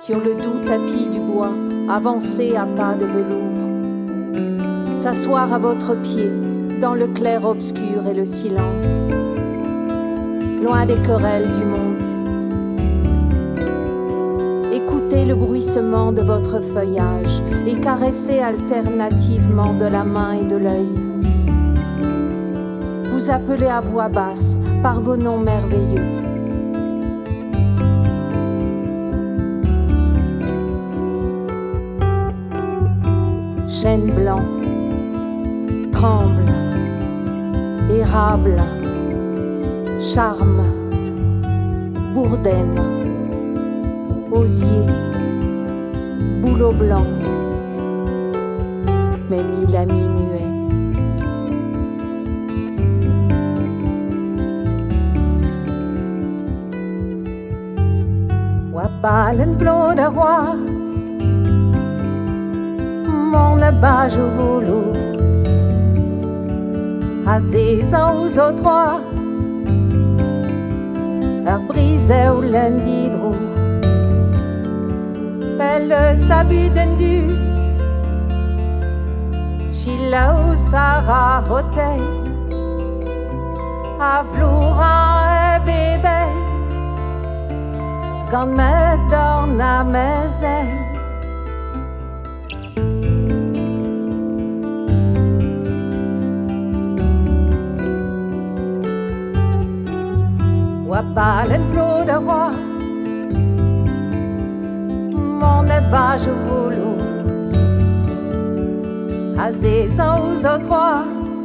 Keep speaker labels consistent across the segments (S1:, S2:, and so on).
S1: sur le doux tapis du bois, avancer à pas de velours, s'asseoir à votre pied, dans le clair obscur et le silence, loin des querelles du monde. Écoutez le bruissement de votre feuillage et caressez alternativement de la main et de l'œil. Vous appelez à voix basse par vos noms merveilleux. Chêne blanc, tremble, érable, charme, bourdaine, osier, bouleau blanc, mais mille amis muets. Wabalen vloder roat, mon bage volos, azeza ou zo droite, brisé ou l'endidros, belle stabuden dut, chila ou sara hotei, avloura e bébé, quand me dorn à mes ailes. Wabalen vloder roat, mon bage volos, azeza ou zo droite,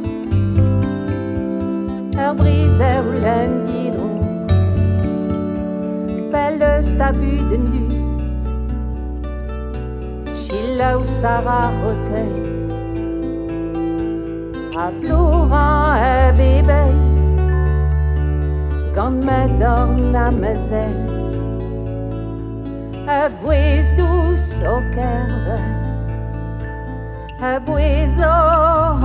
S1: brisé ou l'endidros, belle stabuden dut, chila ou sara hotei, avloura e bébé, quand me dorn à mes ailes, voix douce au kervel, bouise au